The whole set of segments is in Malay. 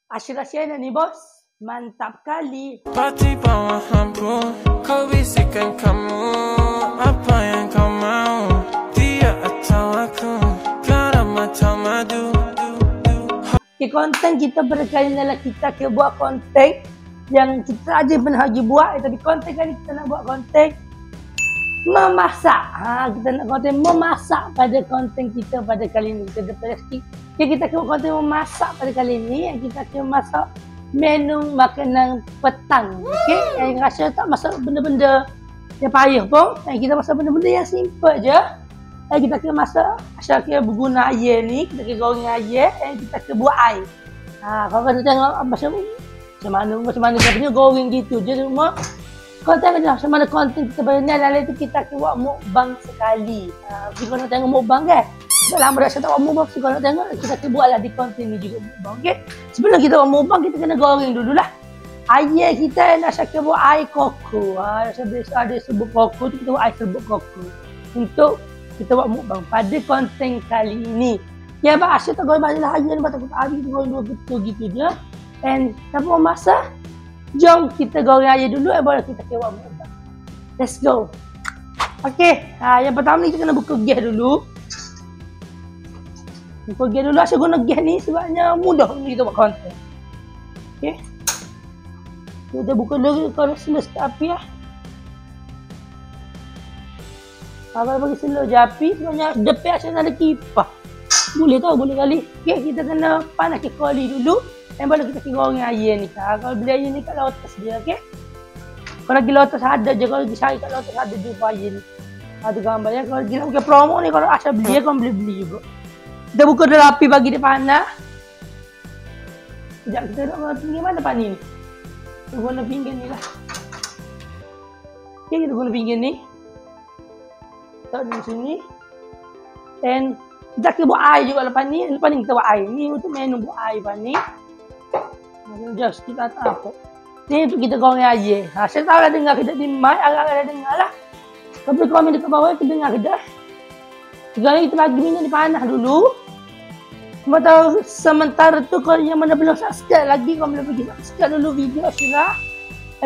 Asyik-asyik nih bos, mantap kali. Pati bawah lampu, kau bisikan kamu, apa yang kau mau, dia atau aku, garam atau madu. Konten kita pada kali ini adalah kita akan buat konten yang kita aja pernah lagi buat, tapi konten kali kita nak buat konten memasak. Kita nak konten memasak pada konten kita pada kali ini. Kita dapat sikit. Kita akan buat konten memasak pada kali ini. Kita akan masak menu makanan petang. Okey, yang rasa tak masak benda-benda yang payah pun. Kita masak benda-benda yang simple je. Kita akan masak asal kita berguna air ni. Kita akan goreng air dan kita akan buat air. Kalau kita tengok macam mana kita punya goreng gitu je semua. Kalau tengok macam mana konten kita pada ni adalah itu kita akan buat mukbang sekali. Kalau nak tengok mukbang kan, dah lama dah saya tak buat mukbang. Kalau nak tengok kita akan buatlah di konten ni juga mukbang. Okay? Sebelum kita buat mukbang kita kena goreng dululah. Air kita nak saya buat air koko. Ada sebut koko tu kita buat air sebut koko. Untuk kita buat mukbang pada konten kali ini. Ya, abang asyik tak goreng banyaklah air ni. Batang kita habis kita goreng 2 betul gitu je. And tanpa memasak, jom kita goreng air dulu baru kita buat mukbang. Let's go. Okey, yang pertama ni kita kena buka gas dulu. Buka gas dulu, asyik guna gas ni sebabnya mudah untuk kita buat konten. Okey. Kita buka dulu kalau slow sikit api lah. Abang bagi slow je api sebabnya depan asyik ada kipas. Boleh tau, boleh kali. Okey, kita kena panaskan kuali dulu. Dan baru kita goreng air ni. Kalau beli air ni kat Lotus dia, okey? Kalau lagi Lotus ada je, kalau lagi cari kat Lotus ada jumpa air ni. Ada gambar ya. Kalau lagi nak pakai promo ni, kalau asal beli, kau beli juga. Kita buka dulu api bagi dia panas. Sekejap kita nak pinggir mana pan ni? Kita guna pinggir ni lah. Okey, kita guna pinggir ni. Taruh di sini. Dan kita akan buat air juga lepas ni. Lepas ni kita buat air. Ni untuk menu buat air lepas ni. Jauh sikit atas apa. Ni untuk kita goreng air. Saya tahu dah dengar kita di mic. Agak-agak dah dengar lah. Tapi komen dekat bawah kita dengar ke dah. Sekarang kita bagi minyak ni panas dulu. Cuma tahu sementara tu kalau yang mana belum subscribe lagi, kau boleh pergi subscribe dulu video Ashraf.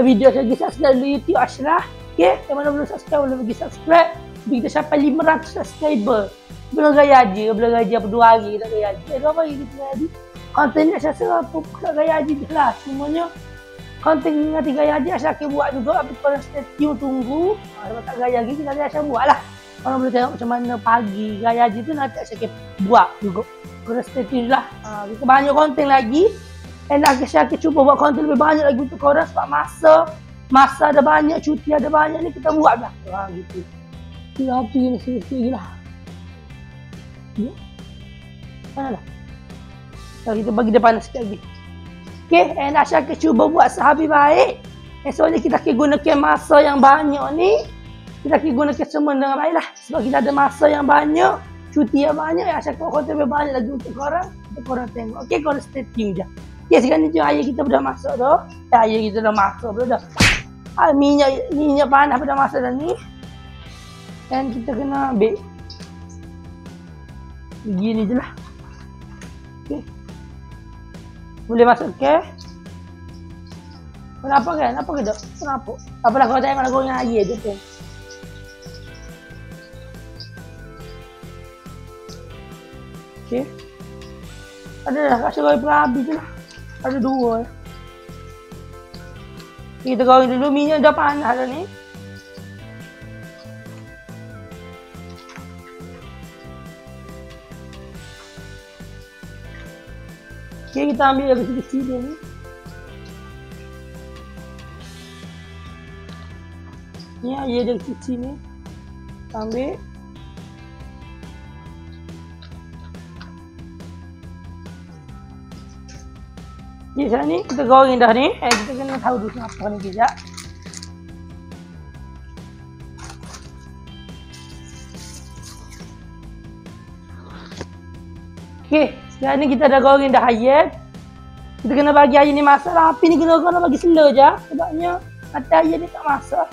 Video lagi subscribe dulu YouTube Ashraf. Okay, yang mana belum subscribe boleh pergi subscribe. Kita sampai 500 subscriber. Belum gaya haji, belum gaji apa 2 hari kita gaya haji. Berapa hari kita gaya haji? Konten ni saya rasa apa pula gaya haji je lah. Semuanya konten ni nanti gaya haji saya akan buat juga. Tapi kalau stay tune tunggu. Kalau tak gaya haji kita saya buat lah. Kalau boleh tengok macam mana pagi gaya haji tu nanti saya akan buat juga. Kalau stay tune lah. Kita banyak konten lagi. Dan saya akan cuba buat konten lebih banyak lagi untuk korang. Sebab masa ada banyak, cuti ada banyak ni kita buat lah. Gitu. Kita api ni sikit lah. Ya. Mana dah? Kita bagi dia panas sikit lagi. Okay, and Asya akan cuba buat sehabis baik. Soalnya kita akan gunakan masa yang banyak ni. Kita akan gunakan semua dengan baik lah. Sebab kita ada masa yang banyak, cuti yang banyak. Asya akan konten lebih banyak lagi untuk korang. Untuk korang tengok. Okay, korang stay tune je. Okay, sekarang ni air kita dah masak dah. Air kita dah masak dah. Minyak panas dah masak dah ni. Dan kita kena ambil. Begini je lah. Okay. Boleh masuk ke? Kenapa kan? Apa ke dok? Kenapa? Apalah kalau tengok nak goreng air je tu. Okay. Ada dah kasih goreng habis je lah. Ada 2 Kita goreng dulu, minyak dah panas dah ni. Okay, kita ambil yang kecil-kecil dia ni. Ni air dia kecil ni. Kita ambil. Okay, sekarang ni kita goreng dah ni. Kita kena tahu dulu apa ni kejap. Okay. Sekarang ni kita dah goreng dah air. Kita kena bagi air ni masak lah. Api ni kena bagi slow je. Sebabnya nanti air ni tak masak.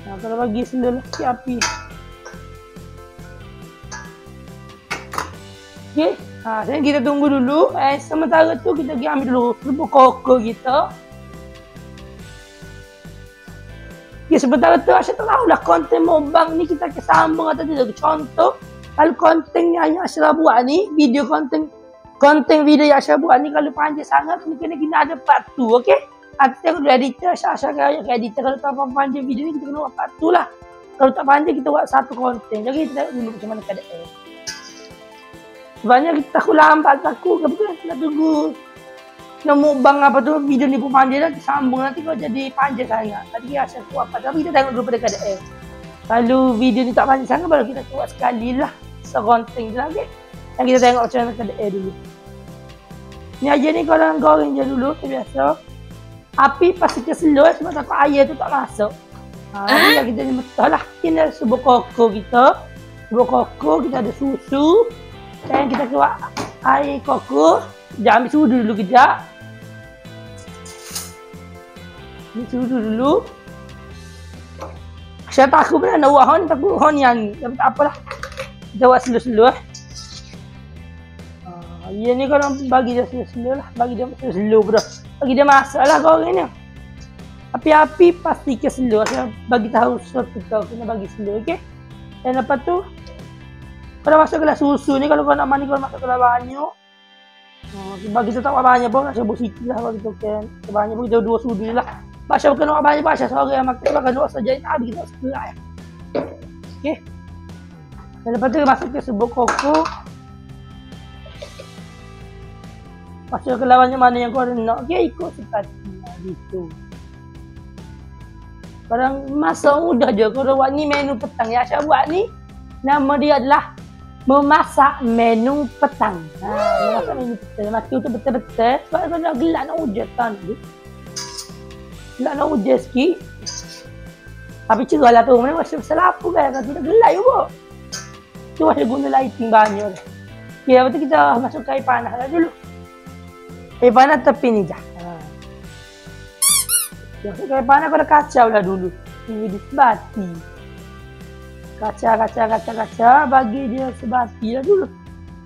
Kalau bagi slow lah sikit api. Okey. Sekarang kita tunggu dulu. Sementara tu kita pergi ambil dulu bubuk koko kita. Ya, sementara tu Asya tak tahulah konten mukbang ni kita akan sambung atau tidak. Contoh, kalau konten yang Asya buat ni, video konten video yang Asya buat ni kalau panjang sangat, mungkin kita ada part 2, okey? Kita tengok dulu editor, Asya kaya editor. Kalau tak panjang video ni, kita kena buat part 2 lah. Kalau tak panjang, kita buat satu konten. Jadi kita tengok dulu macam mana keadaan. Sebenarnya kita takut lambat, takut ke betul, kita tunggu. Nak mukbang apa tu, video ni pun panjang nanti sambung, nanti kalau jadi panjang sangat. Tadi Asya buat apa, tapi kita tengok dulu pada keadaan. Kalau video ni tak panjang sangat, baru kita buat sekali lah. Sekonten je lah, okey? Dan kita tengok macam mana keadaan dulu. Ni aja ni korang goreng je dulu, biasa. Api pasti ke slow sebab takut air tu tak masuk. Ni lah kita ni betul lah. Ini ada sebuah koko kita. Sebuah koko, kita ada susu. Dan kita keluar air koko. Jangan ambil sudu dulu kejap. Ambil sudu dulu. Saya takut pernah nak buat hon, takut hon yang ni. Tapi tak apalah. Kita buat slow-slow. Ya ni korang bagi dia slow-slow lah. Bagi dia slow bro. Bagi dia masak lah korang ni. Api-api pasti ke slow. Saya bagi tahu sesuatu kau kena bagi slow, okey? Dan lepas tu korang masukkanlah susu ni. Kalau korang nak mani korang masukkanlah banyak. Bagi kita tak banyak pun, Asya buat sikit lah bagi tu kan. Banyak pun kita 2 sudu je lah. Asya bukan nak banyak, Asya seorang yang makan. Bahkan 2 saja, tak habis kita setelah ya. Okey. Dan lepas tu masukkan sebuah koko. Masukkan banyak mana yang korang nak. Okey, ikut seperti gitu. Korang masak mudah je. Korang buat ni menu petang. Yang Asya buat ni, nama dia adalah memasak menu petang. Memasak menu petang. Mati tu betul-betul. Sebab kalau nak gelap nak hujan kan. Gelap nak hujan sikit. Tapi cerah lah tu. Memang pasal apa kan. Kalau tidak gelap juga. Tu ada guna lighting banyak. Okay, lepas tu kita masuk air panas lah dulu. Air panas tepi ni je. Masuk air panas kau dah kacau lah dulu. Ini disebati. Kaca, bagi dia sebati lah dulu.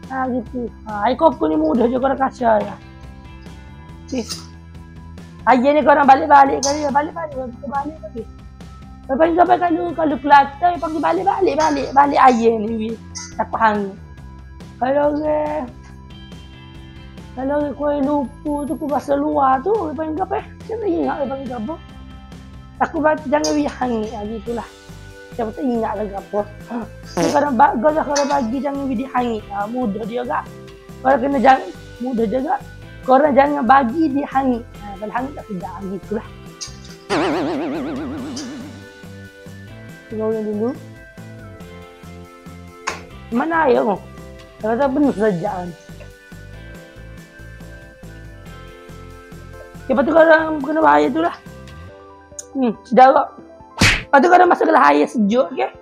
Gitu. Air koko ni mudah je korang kaca lah. Okay. Air ni korang balik-balik kali. Balik-balik lagi. Lepas ni sampai kalau Kelantan, panggil balik air ni. Takut hangit. Kalau Kuala Lumpur tu, Kuala luar tu, lepas ni apa? Saya tak ingat lepas ni apa. Takut jangan biar hangit lah, gitulah. Saya tak ingat lagi apa. Kalau bagi jangan video hangit. Mudah dia agak. Kalau kena jangan, mudah dia agak. Korang jangan bagi dia hangit. Kalau hangit tak sedap. Gitulah. Goreng dulu. Mana air tu? Kalau tak penuh saja. Lepas tu korang kena bahaya tu lah. Sedap. Lepas tu korang masukkan air sejuk, okey?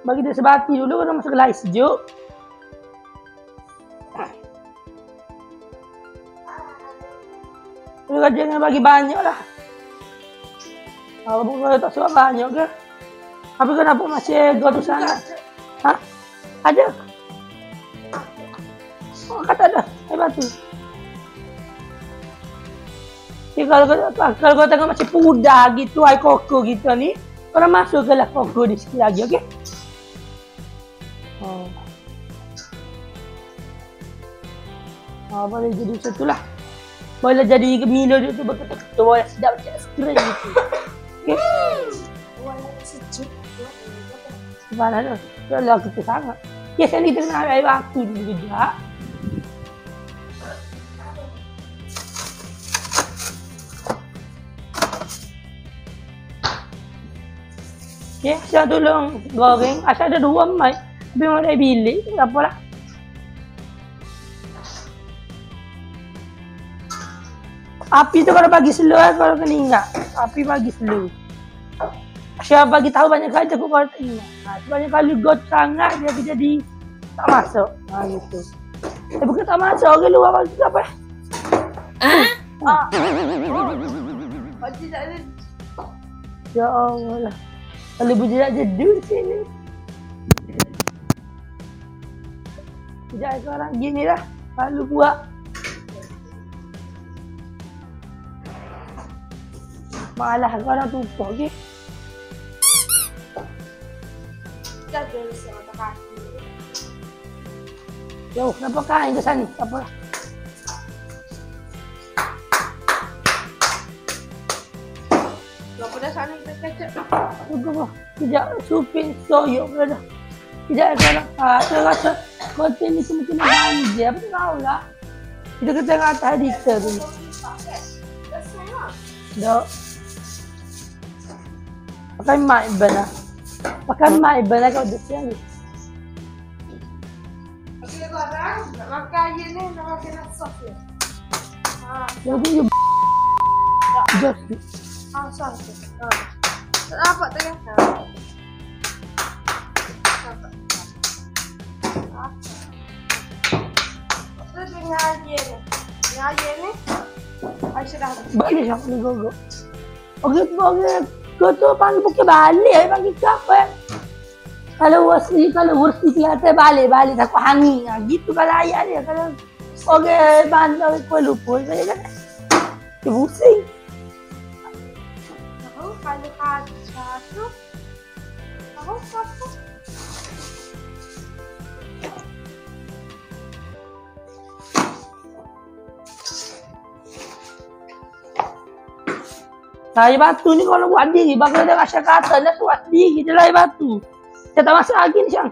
Bagi dia sebati dulu, korang masukkan air sejuk. Korang jangan bagi banyak lah. Kalau tak suka banyak ke? Tapi kau nampak masih gaduh sangat. Ada? Oh, kata ada. Hebat tu. Okay, kalau kau tengok macam pudar gitu, air koko gitu ni, korang masukkanlah koko di sikit lagi, okey? Boleh jadi macam tu lah. Boleh jadi Milo dia tu betul-betul boleh sedap macam skrin gitu. Okey? Mana tu? Kalau kita sangat. Ya, sekarang kita kena ambil air batu dulu kejap. Okay, Asya tolong goreng. Asya ada 2 mic. Tapi memang ada bilik. Tak apalah. Api tu kalau bagi slow, kalau kena ingat. Api bagi slow. Asya bagi tahu banyak kali aku kalau tak ingat. Banyak kali got sangat dia jadi tak masuk. Gitu. Bukan tak masuk. Orang luar bagi apa? Pasti tak ada. Ya Allah lah. Kalau bujirak jedul sini. Tidak sekarang gini lah. Lalu buat. Malah sekarang tumpah okey. Jaga sama kaki. Jauh, kenapa kain ke sana? Tak apalah. Gak pada sana kita kecek. Tunggu apa? Tidak supin soyok pula dah. Tidak sekarang. Saya rasa konten ni semua kena manja. Apa tahu lah. Kita kena tengok atas editor dulu. Dok. Pakai mic ban lah. Pakai mic ban lah kalau dia ni. Okey sekarang nak makan air ni, nak makan sos ni. Jadi you just Sos tu. Tak dapat tu kan? Terus dengan air ni. Dengan air ni, air sudah habis. balik siapa ni gogo. Okey, kau tu panggil pukul balik, panggil siapa? Kalau wasi kelihatan balik takut hangin. Gitu kalau ayat dia. Kalau orang bandar kau lupa. Saya kan. Dia pusing. Tahu kalau habis satu. Tahu satu. Air batu ni kalau buat diri. Bakal dia rasa kata. Dia buat diri je lah air batu. Saya tak masuk lagi ni Syang.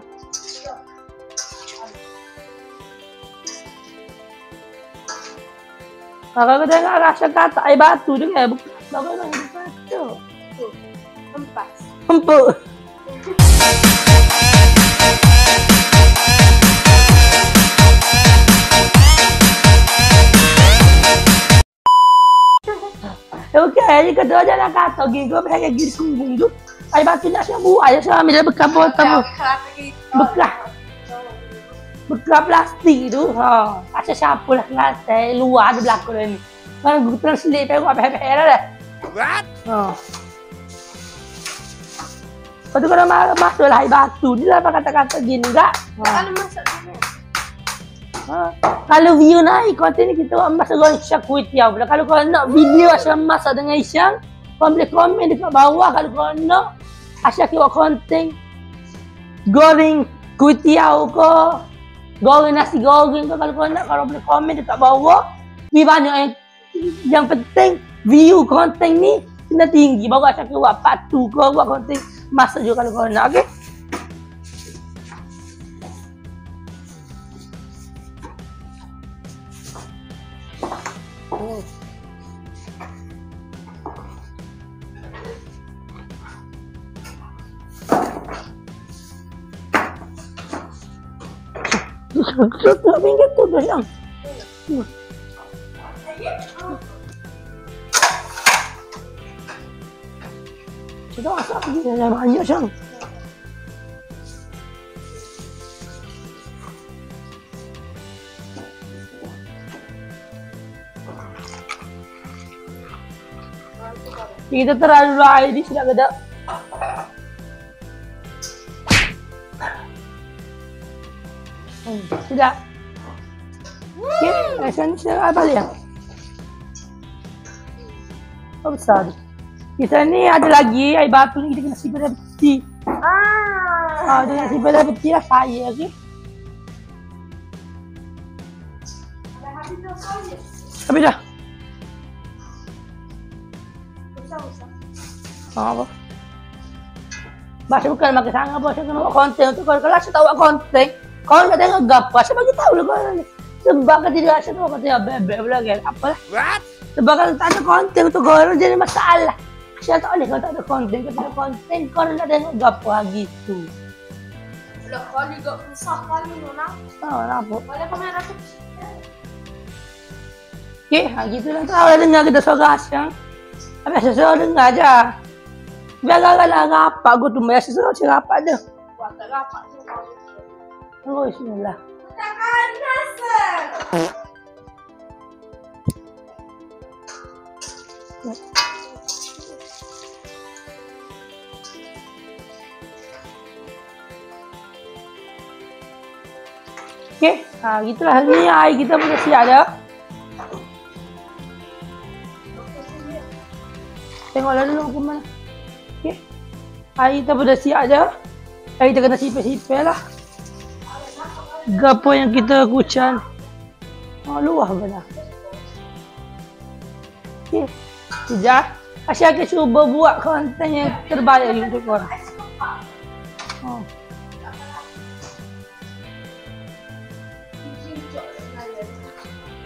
Kalau kau tengok rasa kata air batu tu kan. Bagaimana dia kata? Empat. Empuk. Okey, ni kata jangan kata gini. Kau pergi gini kunggung tu. Air batu nak siap buat je. Saya ambil bekas botol. Bekas plastik tu. Ha. Asal siapa lah lantai luar ada belakang dia ni. Kan gua translate pergi apa-apa dah. What? Ha. Lepas tu kalau masuklah air batu ni lah kata-kata gini enggak. Kalau masak dulu. Ha. Kalau view naik konten ni kita buat masak goreng Isyang kuih tiaw pula. Kalau kau nak video Asyang masak dengan Isyang, kau boleh komen dekat bawah. Kalau kau nak Asyang buat konten goreng kuih tiaw ke, goreng nasi goreng ke, kalau kau nak kau boleh komen dekat bawah. Ni banyak yang penting view konten ni kena tinggi. Baru Asyang buat part 2 ke, buat konten masak juga kalau kau nak. Okey. Tutup pinggir tu tu Syang. Kita masak pergi dah banyak Syang. Kita terlalu air di sini ada. Sudah. Okey, asan saya balik ya. Oh besar. Kita ni ada lagi air batu ni kita kena simpan dalam peti. Dia simpan dalam peti lah saya okey. Dah habis dah kali. Habis dah. Usah. Apa? Bahasa bukan makan sangat apa, saya kena buat konten tu. Kalau saya tak buat konten, kau nak tengok gapa, saya bagi tahu lah kau ni. Sebab kan tidak saya tahu kata bebek pula kan. Apalah. What? Sebab kalau tak ada konten tu kau jadi masalah. Saya tak boleh kalau tak ada konten, kalau tak ada konten kau nak tengok gapa gitu. Dah kali gak susah kali Nona. Tahu apa. Mana kamera tu? Okey, gitu lah. Tahu dah dengar kita suara Asyang. Habis saya dengar je. Biar lah rapat aku tu. Biasa saya rapat dia. Wah, tak rapat tu. Oh, bismillah. Tak panas. Okey. Gitulah. Ni air kita pun dah siap dah. Tengoklah dulu aku mana. Okey. Air kita pun dah siap dah. Air kita kena sipir-sipir lah. Gapo yang kita kucan. Luah benar. Okey. Sekejap. Asyik akan cuba buat konten yang terbaik untuk korang.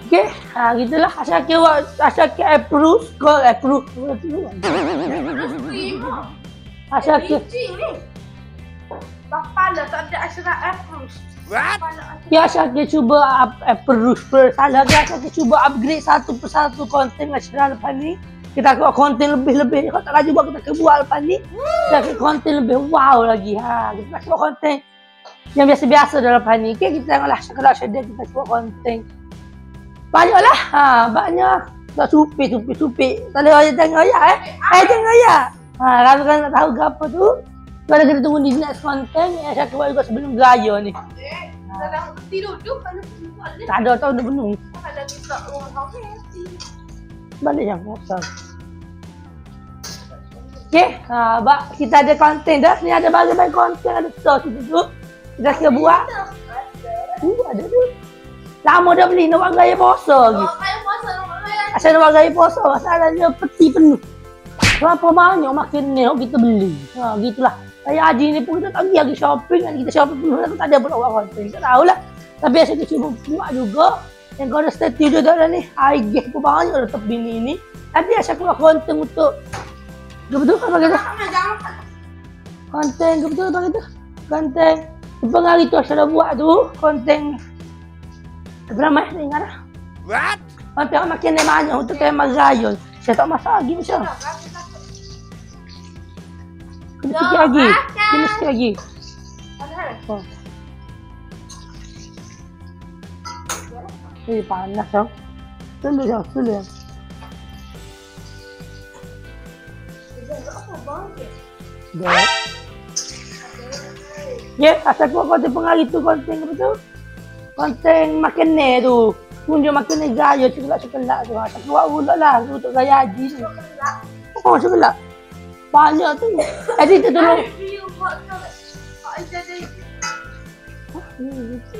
Okey, gitulah. Asyik buat, asyik approve, call approve. Asyik. Bapa dah tak ada Ashraf approve. Ya, asyik cuba approve. Salah dia asyik cuba upgrade satu persatu konten Ashraf lepas ni. Kita buat konten lebih-lebih. Kalau tak laju buat, kita akan buat lepas ni. Kita akan konten lebih wow lagi. Kita akan buat konten yang biasa-biasa dalam lepas ni. Okay, kita tengoklah kalau sedih kita buat konten. Banyaklah. Banyak. Tak supik. Tak boleh orang tengok ya. Tengok ya. Kalau kalian tak tahu ke apa tu, kalau kita tunggu di next konten yang saya buat juga sebelum raya ni. Dalam tidur duduk kalau buat ni. Tak ada tahu dah penuh. Kalau kita orang Balik yang kosong. Okay, kita ada konten dah. Ni ada banyak konten, ada sos itu tu. Kita akan buat. Ada tu. Lama dah beli, nak buat gaya puasa lagi. Asal nak buat gaya puasa, masalahnya peti penuh. Berapa banyak makin ni kita beli. Gitulah. Saya haji ni pun kita tak pergi shopping. Kita shopping penuh, tak ada pula buat konten. Tak tahulah. Tapi saya cuba buat juga. Yang kau dah stay tidur dah ni. Air gas pun banyak dah tepi ni. Nanti saya buat konten untuk betul apa kata? Konten betul apa kata? Konten pengaruh tu saya dah buat tu. Konten berapa saya ingat dah. What? Konten makin banyak untuk tema raya. Saya tak masak lagi macam. Kena sikit lagi. Kena sikit lagi. Panas tau. Tunggu jom, tunggu jom. Ya, asal kuat konten pengaruh tu konten apa tu? Konten makan ni tu. Tunjuk makan ni gaya cekelak tu. Asal kuat pula lah untuk gaya haji tu. Oh, cekelak. Banyak tu. Edit tu tolong.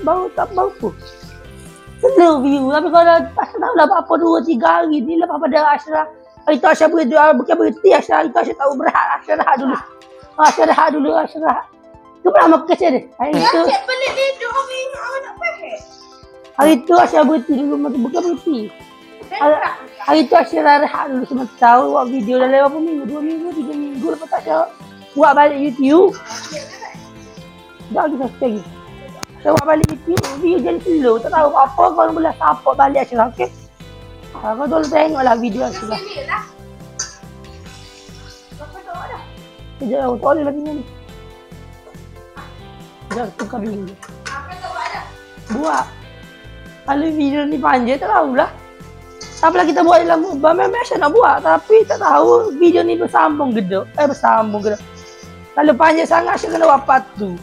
Bau tak bau pun. Slow view. Tapi kalau Ashraf dah apa 2-3 hari ni lepas pada Ashraf. Itu Ashraf bukan berhenti Ashraf. Itu Ashraf tahu berehat Ashraf dulu. Ashraf dulu Ashraf. Keberapa kecil dia? Hari itu. Pelik ni duk orang nak pakai. Hari itu Ashraf berhenti dulu bukan berhenti. Hari itu Ashraf rehat dulu sebentar buat video dah lewat berapa minggu? 2 minggu, 3 minggu lepas tu Ashraf buat balik YouTube. Dah kita lagi. Saya buat balik YouTube, video jadi slow. Tak tahu apa, kalau boleh support balik Ashraf, okey? Kau tolong tengoklah video Ashraf. Sekejap, tak boleh lagi ni. Sekejap, tukar video. Buat. Kalau video ni panjang, tak tahulah. Apalah kita buat dalam mubah, memang Ashraf nak buat. Tapi tak tahu video ni bersambung gedek. Bersambung gedek. Kalau panjang sangat, Ashraf kena buat part tu.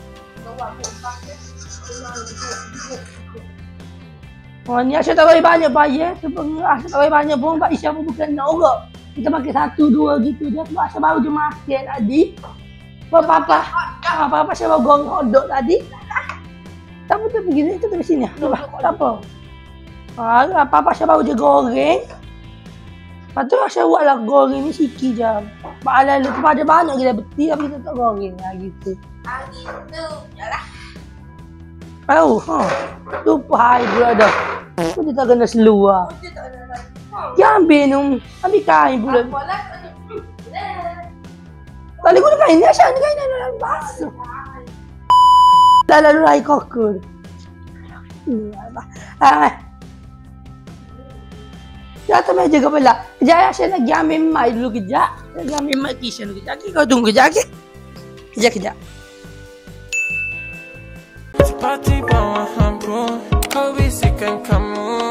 Ni Ashraf tak boleh banyak bayar. Ashraf tak boleh banyak pun. Pak Isya pun bukan nak orang. Kita makan 1-2 gitu je. Sebab Ashraf baru je makan tadi. Papa Ashraf baru goreng hotdog tadi. Tak betul pergi sini. Kita pergi sini. Tak apa. Papa Ashraf baru je goreng. Lepas tu Ashraf buatlah goreng ni sikit je. Pak Alal tu ada banyak kita beti. Tapi kita tak goreng lah gitu. Gitu. Yalah. Tahu, lupa hai pula dah. Kau tak kena slow lah. Dia ambil ni, ambil kain pula. Tak boleh guna kain ni, Ashraf ni kain ni dalam basuh. Dah lalu air kokor. Jatuh meja kepala. Kejap Ashraf nak pergi ambil mic dulu kejap. Nak pergi ambil mic kitchen dulu kejap. Kau tunggu kejap, okey? Kejap. Tiba-tiba wahamku, kau bisikan kamu